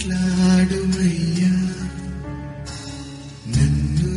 మాట్లాడుమయ్యా, నన్ను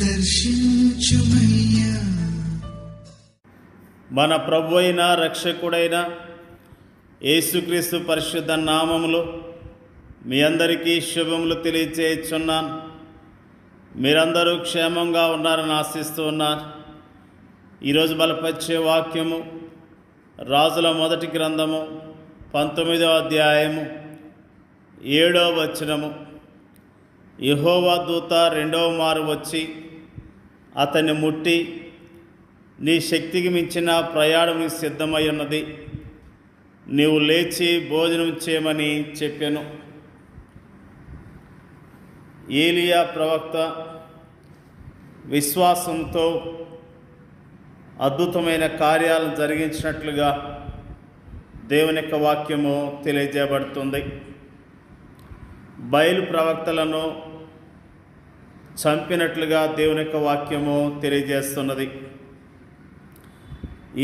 దర్శించుమయ్యా. మన ప్రభు అయిన రక్షకుడైన యేసుక్రీస్తు పరిశుద్ధ నామములో మీ అందరికీ శుభములు తెలియచేయుచున్నాను. మీరందరూ క్షేమంగా ఉన్నారని ఆశిస్తూ ఉన్నారు. ఈరోజు బలపరిచే వాక్యము రాజుల మొదటి గ్రంథము 19వ అధ్యాయము 7వ వచనము. యెహోవా దూత రెండవ మారు వచ్చి అతన్ని ముట్టి, నీ శక్తికి మించిన ప్రయాణం నీకు సిద్ధమై ఉన్నది, నీవు లేచి భోజనం చేయమని చెప్పాను. ఏలియా ప్రవక్త విశ్వాసంతో అద్భుతమైన కార్యాలను జరిగించినట్లుగా దేవుని యొక్క వాక్యము తెలియజేయబడుతుంది. బయలు ప్రవక్తలను చంపినట్లుగా దేవుని యొక్క వాక్యము తెలియజేస్తున్నది.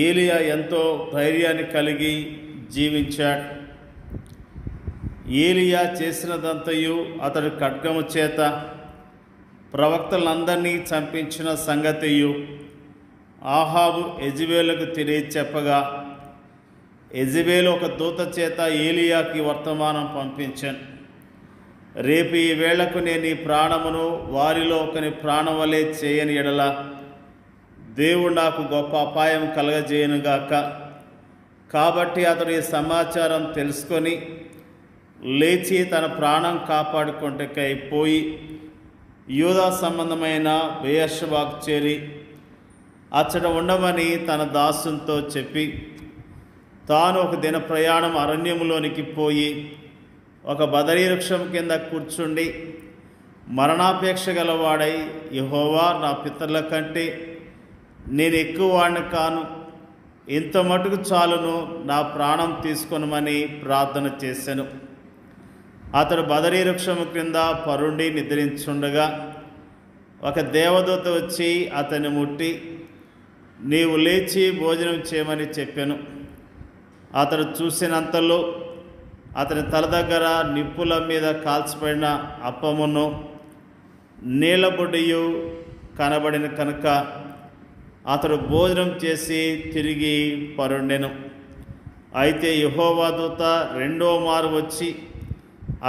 ఏలియా ఎంతో ధైర్యాన్ని కలిగి జీవించాడు. ఏలియా చేసినదంతయు అతడు ఖడ్గము చేత ప్రవక్తలందరినీ చంపించిన సంగతియు ఆహాబు యెజెబెలుకు తెలియచెప్పగా, యెజెబెలు ఒక దూత చేత ఏలియాకి వర్తమానం పంపించాను. రేపు ఈ వేళకు నేను ఈ ప్రాణమును వారిలో ఒకని ప్రాణం వలె చేయని ఎడల దేవుడు నాకు గొప్ప అపాయం కలగజేయనుగాక. కాబట్టి అతడు ఈ సమాచారం తెలుసుకొని లేచి తన ప్రాణం కాపాడుకుంటకై పోయి యూదా సంబంధమైన బెయేర్షెబాకు చేరి అచ్చట ఉండమని తన దాసునితో చెప్పి, తాను ఒక దిన ప్రయాణం అరణ్యములోనికి పోయి ఒక బదరీ వృక్షం కింద కూర్చుండి మరణాపేక్ష గలవాడై, యెహోవా, నా పితరుల కంటే నేను ఎక్కువ వాడిని కాను, ఇంత మటుకు చాలును, నా ప్రాణం తీసుకొనమని ప్రార్థన చేశాను. అతడు బదరీ వృక్షము క్రింద పరుండి నిద్రించుండగా ఒక దేవదూత వచ్చి అతన్ని ముట్టి, నీవు లేచి భోజనం చేయమని చెప్పాను. అతడు చూసినంతలో అతని తల దగ్గర నిప్పుల మీద కాల్చిపడిన అప్పమును నీళ్ళబొడ్డియు కనబడిన కనుక అతడు భోజనం చేసి తిరిగి పరుండెను. అయితే యెహోవా దూత రెండో మారు వచ్చి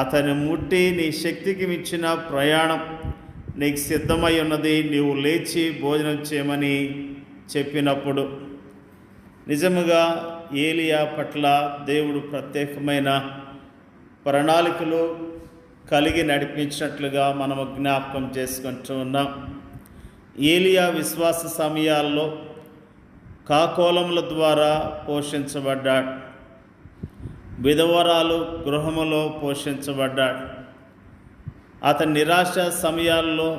అతన్ని ముట్టి, నీ శక్తికి మించిన ప్రయాణం నీకు సిద్ధమై ఉన్నది, నీవు లేచి భోజనం చేయమని చెప్పినప్పుడు నిజముగా ఏలియా పట్ల దేవుడు ప్రత్యేకమైన ప్రణాళికలు కలిగి నడిపించినట్లుగా మనము జ్ఞాపకం చేసుకుంటూ ఉన్నాం. ఏలియా విశ్వాస సమయాల్లో కాకోలముల ద్వారా పోషించబడ్డాడు. విధవరాలు గృహములో పోషించబడ్డాడు. అతని నిరాశ సమయాల్లో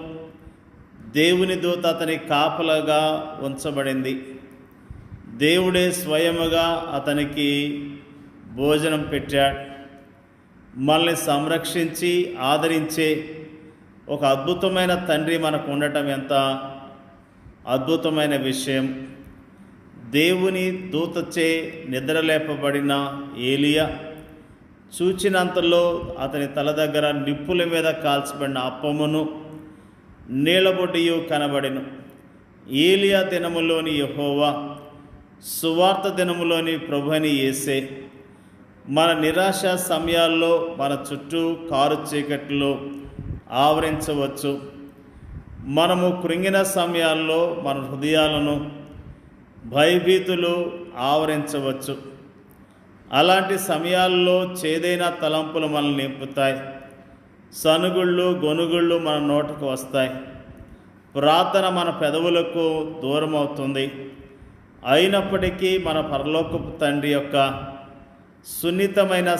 దేవుని దూత అతని కాపలాగా ఉంచబడింది. దేవుడే స్వయముగా అతనికి భోజనం పెట్టాడు. మనల్ని సంరక్షించి ఆదరించే ఒక అద్భుతమైన తండ్రి మనకు ఉండటం ఎంత అద్భుతమైన విషయం. దేవుని దూతచే నిద్రలేపబడిన ఏలియా చూచినంతలో అతని తల దగ్గర నిప్పుల మీద కాల్చబడిన అప్పమును నీళ్ళబొడ్డియు కనబడెను. ఏలియా దినములోని యెహోవా, సువార్త దినములోని ప్రభుని యేసే మన నిరాశ సమయాల్లో మన చుట్టూ కారు చీకట్లో ఆవరించవచ్చు. మనము కృంగిన సమయాల్లో మన హృదయాలను భయభీతులు ఆవరించవచ్చు. అలాంటి సమయాల్లో చేదైన తలంపులు మనల్ని నింపుతాయి. సనుగుళ్ళు, గొనుగుళ్ళు మన నోటకు వస్తాయి. ప్రార్థన మన పెదవులకు దూరం అవుతుంది. అయినప్పటికీ మన పరలోకపు తండ్రి యొక్క సున్నితమైన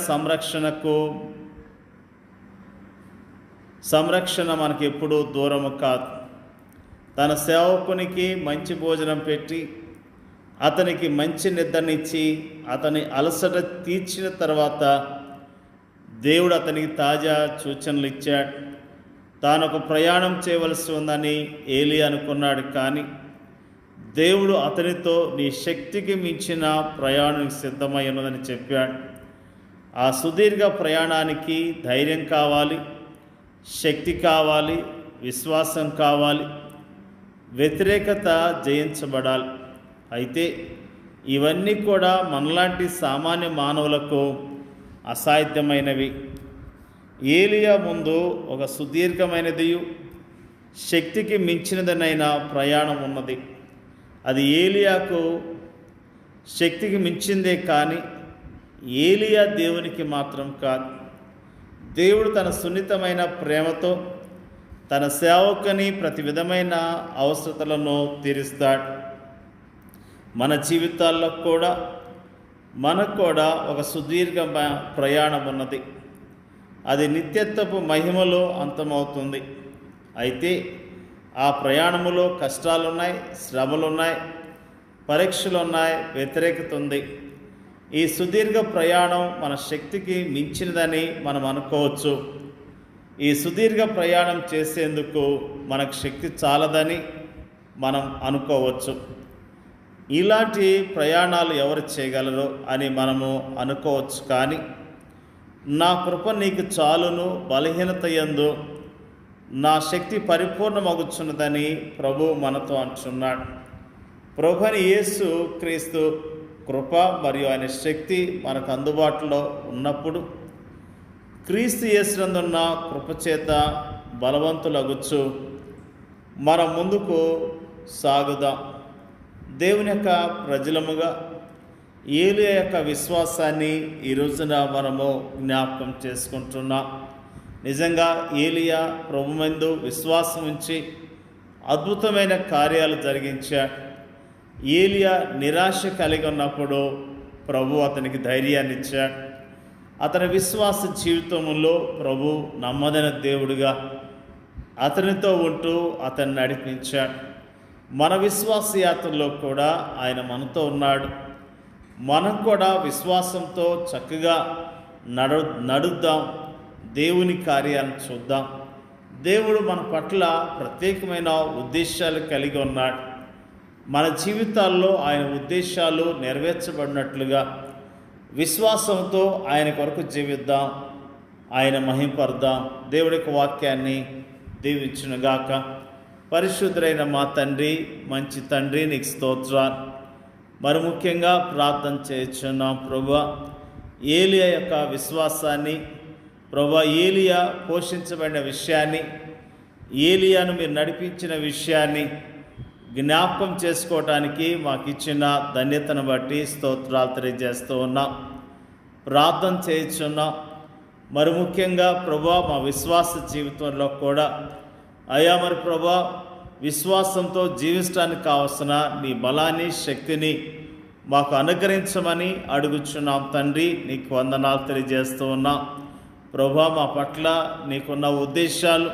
సంరక్షణ మనకి ఎప్పుడూ దూరము కాదు. తన సేవకునికి మంచి భోజనం పెట్టి అతనికి మంచి నిద్రనిచ్చి అతని అలసట తీర్చిన తర్వాత దేవుడు అతనికి తాజా సూచనలు ఇచ్చాడు. తాను ఒక ప్రయాణం చేయవలసి ఉందని ఏలియా అనుకున్నాడు. కానీ దేవుడు అతనితో నీ శక్తికి మించిన ప్రయాణం సిద్ధమై ఉన్నదని చెప్పాడు. ఆ సుదీర్ఘ ప్రయాణానికి ధైర్యం కావాలి, శక్తి కావాలి, విశ్వాసం కావాలి, వ్యతిరేకత జయించబడాలి. అయితే ఇవన్నీ కూడా మనలాంటి సామాన్య మానవులకు అసాధ్యమైనవి. ఏలియా ముందు ఒక సుదీర్ఘమైనది, శక్తికి మించినదనైన ప్రయాణం ఉన్నది. అది ఏలియాకు శక్తికి మించిందే, కానీ ఏలియా దేవునికి మాత్రం కాదు. దేవుడు తన సున్నితమైన ప్రేమతో తన సేవకుని ప్రతి విధమైన అవసరతలను తీరుస్తాడు. మన జీవితాల్లో కూడా మనకు కూడా ఒక సుదీర్ఘ ప్రయాణం ఉన్నది. అది నిత్యత్వపు మహిమలో అంతమవుతుంది. అయితే ఆ ప్రయాణములో కష్టాలున్నాయి, శ్రమలున్నాయి, పరీక్షలున్నాయి, వ్యతిరేకత ఉంది. ఈ సుదీర్ఘ ప్రయాణం మన శక్తికి మించినదని మనం అనుకోవచ్చు. ఈ సుదీర్ఘ ప్రయాణం చేసేందుకు మనకు శక్తి చాలదని మనం అనుకోవచ్చు. ఇలాంటి ప్రయాణాలు ఎవరు చేయగలరు అని మనము అనుకోవచ్చు. కానీ నా కృప నీకు చాలును, బలహీనత యందు నా శక్తి పరిపూర్ణమగుచున్నదని ప్రభు మనతో అంటున్నాడు. ప్రభుని యేసు క్రీస్తు కృప మరియు ఆయన శక్తి మనకు అందుబాటులో ఉన్నప్పుడు క్రీస్తు యేసునందున్న కృపచేత బలవంతులగుచ్చు మనం ముందుకు సాగుదాం. దేవుని యొక్క ప్రజలముగా ఏలియా యొక్క విశ్వాసాన్ని ఈ రోజున మనము జ్ఞాపకం చేసుకుంటున్నాం. నిజంగా ఏలియా ప్రభుమందు విశ్వాసం ఉంచి అద్భుతమైన కార్యాలు జరిగించాడు. ఏలియా నిరాశ కలిగి ఉన్నప్పుడు ప్రభు అతనికి ధైర్యాన్ని ఇచ్చాడు. అతని విశ్వాస జీవితంలో ప్రభు నమ్మదైన దేవుడిగా అతనితో ఉంటూ అతన్ని నడిపించాడు. మన విశ్వాస యాత్రలో కూడా ఆయన మనతో ఉన్నాడు. మనం కూడా విశ్వాసంతో చక్కగా నడుద్దాం, దేవుని కార్యాలను చూద్దాం. దేవుడు మన పట్ల ప్రత్యేకమైన ఉద్దేశాలు కలిగి ఉన్నాడు. మన జీవితాల్లో ఆయన ఉద్దేశాలు నెరవేర్చబడినట్లుగా విశ్వాసంతో ఆయన కొరకు జీవిద్దాం, ఆయన మహింపర్దాం. దేవుడికి వాక్యాన్ని దీవించునుగాక. పరిశుద్ధులైన మా తండ్రి, మంచి తండ్రి, నీకు స్తోత్రాలు. మరి ముఖ్యంగా ప్రార్థన చేయుచున్నాం ప్రభువా, ఏలియా యొక్క విశ్వాసాన్ని, ప్రభువా ఏలియా పోషించబడిన విషయాన్ని, ఏలియాను మీరు నడిపించిన విషయాన్ని జ్ఞాపకం చేసుకోవటానికి మాకు ఇచ్చిన ధన్యతను బట్టి స్తోత్రాలు తెలియజేస్తూ ఉన్నాం. ప్రార్థన చేయుచున్నాం. మరి ముఖ్యంగా ప్రభువా మా విశ్వాస జీవితంలో కూడా అయ్యా మరి ప్రభువా విశ్వాసంతో జీవించడానికి కావలసిన నీ బలాన్ని, శక్తిని మాకు అనుగ్రహించమని అడుగుచున్నాం తండ్రి. నీకు వందనాలు తెలియజేస్తూ ఉన్నాం. ప్రభువా మా పట్ల నీకున్న ఉద్దేశాలు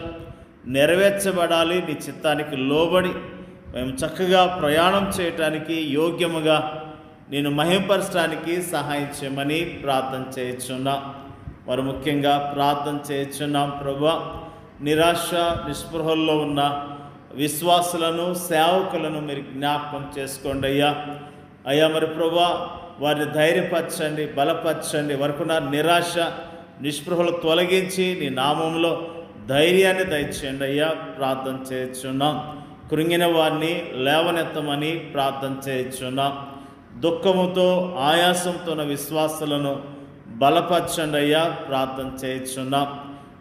నెరవేర్చబడాలి. నీ చిత్తానికి లోబడి మేము చక్కగా ప్రయాణం చేయటానికి, యోగ్యముగా నేను మహింపరచడానికి సహాయం చేయమని ప్రార్థన చేయుచున్నాం. మరి ముఖ్యంగా ప్రార్థన చేయుచున్నాం ప్రభువా, నిరాశ నిస్పృహల్లో ఉన్న విశ్వాసులను, సేవకులను మీరు జ్ఞాపకం చేసుకోండి అయ్యా. అయ్యా మరి ప్రభువా వారిని ధైర్యపరచండి, బలపరచండి. వరకున్న నిరాశ నిస్పృహలు తొలగించి నీ నామంలో ధైర్యాన్ని దయచేయండి అయ్యా. ప్రార్థన చేయుచున్నాం. కృంగిన వారిని లేవనెత్తమని ప్రార్థన చేయుచున్నాం. దుఃఖముతో, ఆయాసంతో ఉన్న విశ్వాసులను బలపరచండి అయ్యా. ప్రార్థన చేయుచున్నాం.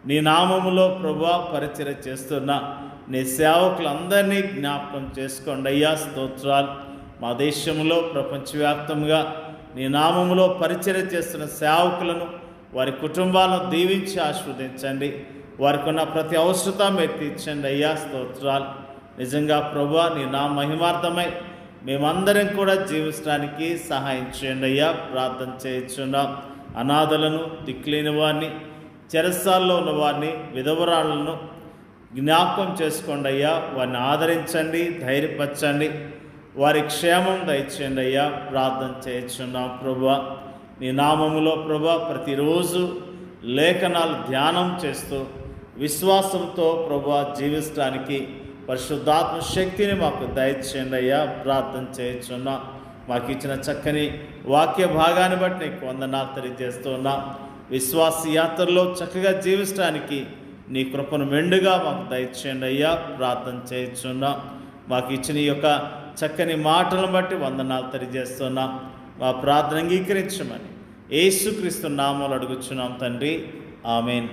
నీ నామములో ప్రభువా పరిచర్య చేస్తున్న నీ సేవకులందరినీ జ్ఞాపకం చేసుకోండి అయ్యా. స్తోత్రాలు. మా దేశంలో ప్రపంచవ్యాప్తంగా నీ నామములో పరిచర్య చేస్తున్న సేవకులను, వారి కుటుంబాలను దీవించి ఆశీర్వదించండి. వారికి ఉన్న ప్రతి అవసరత మీరు తీర్చండి అయ్యా. స్తోత్రాలు. నిజంగా ప్రభువా నీ నా మహిమార్థమై మేమందరం కూడా జీవించడానికి సహాయం చేయండి అయ్యా. ప్రార్థన చేయుచున్నాం. అనాథలను, దిక్కులేని వారిని, చెరసాల్లో ఉన్న వారిని, విధవరాళ్లను జ్ఞాపకం చేసుకోండి అయ్యా. వారిని ఆదరించండి, ధైర్యపరచండి, వారి క్షేమం దయచేయండి అయ్యా. ప్రార్థన చేయుచున్నాం ప్రభువా. నీ నామములో ప్రభువా ప్రతిరోజు లేఖనాలు ధ్యానం చేస్తూ విశ్వాసంతో ప్రభువా జీవించడానికి పరిశుద్ధాత్మ శక్తిని మాకు దయచేయండి అయ్యా. ప్రార్థన చేయుచున్నాం. మాకు ఇచ్చిన చక్కని వాక్య భాగాన్ని బట్టి నీకు వందనాలు తెలియజేస్తూ ఉన్నాం. విశ్వాస యాత్రలో చక్కగా జీవించడానికి నీ కృపను మెండుగా మాకు దయచేయండి అయ్యా. ప్రార్థన చేయించున్నాం. మాకు ఇచ్చిన ఈ యొక్క చక్కని మాటలను బట్టి వందనాలు తెలియజేస్తున్నాం. మా ప్రార్థన అంగీకరించమని యేసుక్రీస్తు నామములో అడుగుచున్నాం తండ్రి. ఆమేన్.